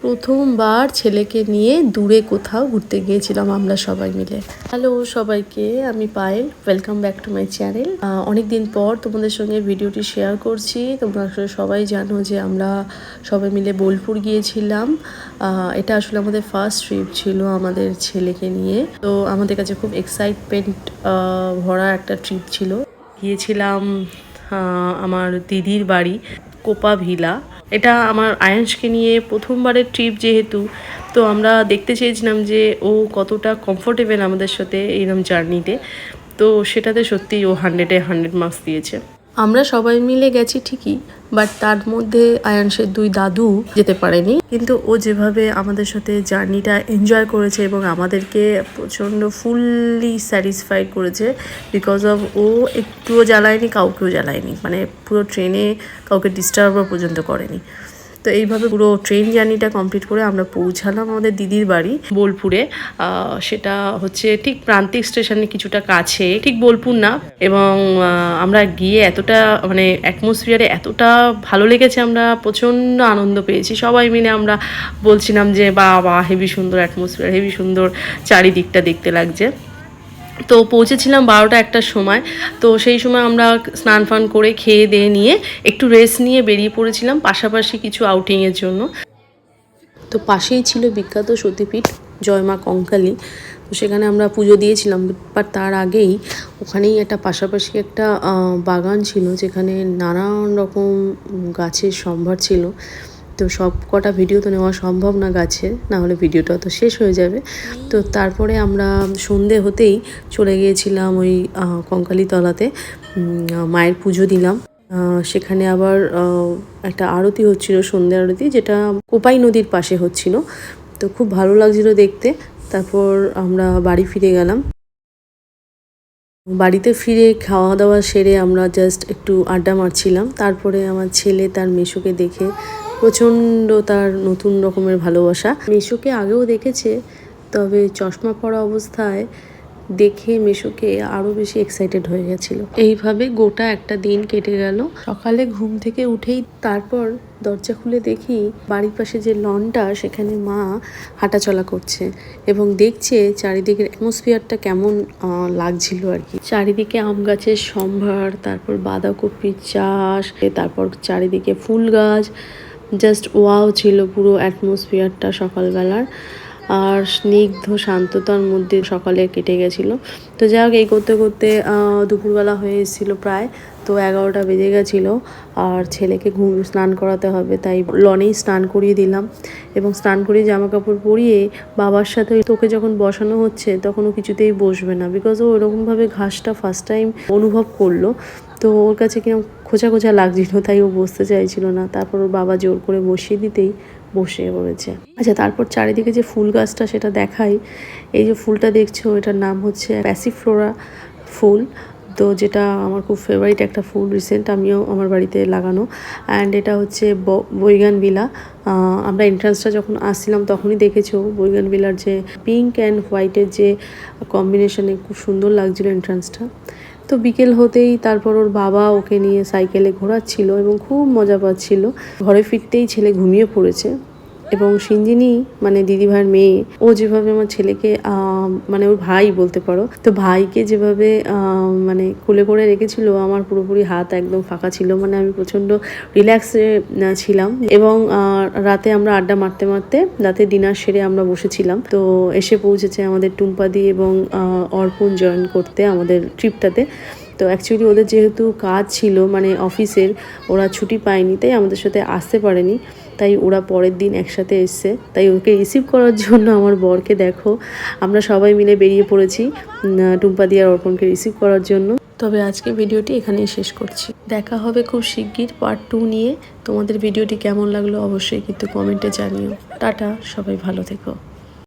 প্রথমবার ছেলেকে নিয়ে দূরে কোথাও ঘুরতে গিয়েছিলাম আমরা সবাই মিলে। হ্যালো সবাইকে, আমি Payel, welcome back to my channel. অনেকদিন পর তোমাদের সঙ্গে ভিডিওটি শেয়ার করছি। তোমরা আসলে সবাই জানো যে আমরা সবাই মিলে বোলপুর গিয়েছিলাম। এটা আসলে আমাদের ফার্স্ট ট্রিপ ছিল আমাদের ছেলেকে নিয়ে। তো আমাদের কাছে খুব এক্সাইটমেন্ট ভরা একটা ট্রিপ ছিল। গিয়েছিলাম আমার দিদির বাড়ি কোপা ভিলা। এটা আমার আয়াংশকে নিয়ে প্রথমবারের ট্রিপ যেহেতু, তো আমরা দেখতে চেয়েছিলাম যে ও কতটা কমফোর্টেবল আমাদের সাথে এইরকম জার্নিতে। তো সেটাতে সত্যিই ও 100-এ 100 মার্কস দিয়েছে। আমরা সবাই মিলে গেছি ঠিকই, বাট তার মধ্যে আয়াংশের 2 দাদু যেতে পারেনি। কিন্তু ও যেভাবে আমাদের সাথে জার্নিটা এনজয় করেছে এবং আমাদেরকে প্রচণ্ড ফুললি স্যাটিসফাইড করেছে, বিকজ অফ ও একটুও জ্বালায়নি, কাউকেও জ্বালায়নি, মানে পুরো ট্রেনে কাউকে ডিস্টার্বও পর্যন্ত করেনি। তো এইভাবে পুরো ট্রেন জার্নিটা কমপ্লিট করে আমরা পৌঁছালাম আমাদের দিদির বাড়ি বোলপুরে। সেটা হচ্ছে ঠিক প্রান্তিক স্টেশনে কিছুটা কাছে, ঠিক বোলপুর না। এবং আমরা গিয়ে এতটা মানে অ্যাটমসফিয়ারে এতটা ভালো লেগেছে, আমরা প্রচণ্ড আনন্দ পেয়েছি সবাই মিলে। আমরা বলছিলাম যে বাহ হেভি সুন্দর অ্যাটমসফিয়ার, হেভি সুন্দর চারিদিকটা দেখতে লাগছে। তো পৌঁছেছিলাম 12টা-1টার সময়। তো সেই সময় আমরা স্নান ফান করে খেয়ে দিয়ে নিয়ে একটু রেস্ট নিয়ে বেরিয়ে পড়েছিলাম পাশাপাশি কিছু আউটিংয়ের জন্য। তো পাশেই ছিল বিখ্যাত সতীপীঠ জয় মা কঙ্কালী। তো সেখানে আমরা পুজো দিয়েছিলাম, বাট তার আগেই ওখানেই একটা পাশাপাশি একটা বাগান ছিল যেখানে নানান রকম গাছের সম্ভার ছিল। তো সব কটা ভিডিও তো নেওয়া সম্ভব না গাছের, না হলে ভিডিওটা তো শেষ হয়ে যাবে। তো তারপরে আমরা সন্ধে হতেই চলে গিয়েছিলাম ওই কঙ্কালী তলাতে, মায়ের পুজো দিলাম। সেখানে আবার একটা আরতি হচ্ছিল, সন্ধ্যে আরতি, যেটা কোপাই নদীর পাশে হচ্ছিল। তো খুব ভালো লাগছিল দেখতে। তারপর আমরা বাড়ি ফিরে গেলাম। বাড়িতে ফিরে খাওয়া দাওয়া সেরে আমরা জাস্ট একটু আড্ডা মারছিলাম। তারপরে আমার ছেলে তার মেসোকে দেখে প্রচণ্ড তার নতুন রকমের ভালোবাসা। মেসোকে আগেও দেখেছে, তবে চশমা পরা অবস্থায় দেখে মেসোকে আরও বেশি এক্সাইটেড হয়ে গেছিল। এইভাবে গোটা একটা দিন কেটে গেল। সকালে ঘুম থেকে উঠেই তারপর দরজা খুলে দেখি বাড়ির পাশে যে লনটা, সেখানে মা হাঁটাচলা করছে এবং দেখছে চারিদিকের অ্যাটমসফিয়ারটা কেমন লাগছিল আর কি। চারিদিকে আম গাছের সম্ভার, তারপর বাঁধাকপির চাষ, তারপর চারিদিকে ফুল গাছ, জাস্ট ওয়াও ছিল পুরো অ্যাটমসফিয়ারটা সকালবেলার। আর স্নিগ্ধ শান্ততার মধ্যে সকালে কেটে গেছিলো। তো যাই হোক, এই করতে করতে দুপুরবেলা হয়ে এসেছিলো প্রায়। তো 11টা বেজে গেছিলো। আর ছেলেকে স্নান করাতে হবে, তাই লনেই স্নান করিয়ে দিলাম। এবং স্নান করিয়ে জামা কাপড় পরিয়ে বাবার সাথে তোকে যখন বসানো হচ্ছে তখন ও কিছুতেই বসবে না, বিকজ ও ওরকমভাবে ঘাসটা ফার্স্ট টাইম অনুভব করলো। তো ওর কাছে কিরকম খোঁচা খোঁচা লাগছিল, তাই ও বসতে চাইছিল না। তারপর ওর বাবা জোর করে বসিয়ে দিতেই বসে পড়েছে। আচ্ছা, তারপর চারিদিকে যে ফুল গাছটা সেটা দেখাই। এই যে ফুলটা দেখছো, এটার নাম হচ্ছে প্যাসিফ্লোরা ফুল। তো যেটা আমার খুব ফেভারিট একটা ফুল, রিসেন্ট আমিও আমার বাড়িতে লাগানো। অ্যান্ড এটা হচ্ছে বৈগানভিলা। আমরা এন্ট্রান্সটা যখন আসছিলাম তখনই দেখেছো বৈগানভিলার যে পিঙ্ক অ্যান্ড হোয়াইটের যে কম্বিনেশনে খুব সুন্দর লাগছিল এন্ট্রান্সটা। তো বিকেল হতেই তারপর ওর বাবা ওকে নিয়ে সাইকেলে ঘোরাচ্ছিল এবং খুব মজা পাচ্ছিল। ঘরে ফিরতেই ছেলে ঘুমিয়ে পড়েছে। এবং সিঞ্জিনি মানে দিদিভাইয়ের মেয়ে, ও যেভাবে আমার ছেলেকে মানে ওর ভাই বলতে পারো, তো ভাইকে যেভাবে মানে কোলে করে রেখেছিল, আমার পুরোপুরি হাত একদম ফাঁকা ছিল। মানে আমি প্রচণ্ড রিল্যাক্সে ছিলাম। এবং রাতে আমরা আড্ডা মারতে মারতে রাতে ডিনার সেরে আমরা বসেছিলাম। তো এসে পৌঁছেছে আমাদের টুম্পাদি এবং অর্পণ জয়েন করতে আমাদের ট্রিপটাতে। তো অ্যাকচুয়ালি ওদের যেহেতু কাজ ছিল মানে অফিসের, ওরা ছুটি পায়নি, তাই আমাদের সাথে আসতে পারেনি। তাই ওরা পরের দিন একসাথে এসছে। তাই ওকে রিসিভ করার জন্য আমার বরকে দেখো, আমরা সবাই মিলে বেরিয়ে পড়েছি টুম্পাদি আর অর্পণকে রিসিভ করার জন্য। তবে আজকে ভিডিওটি এখানেই শেষ করছি। দেখা হবে খুব শিগগির পার্ট 2 নিয়ে। তোমাদের ভিডিওটি কেমন লাগলো অবশ্যই কিন্তু কমেন্টে জানিও। টাটা, সবাই ভালো থেকো।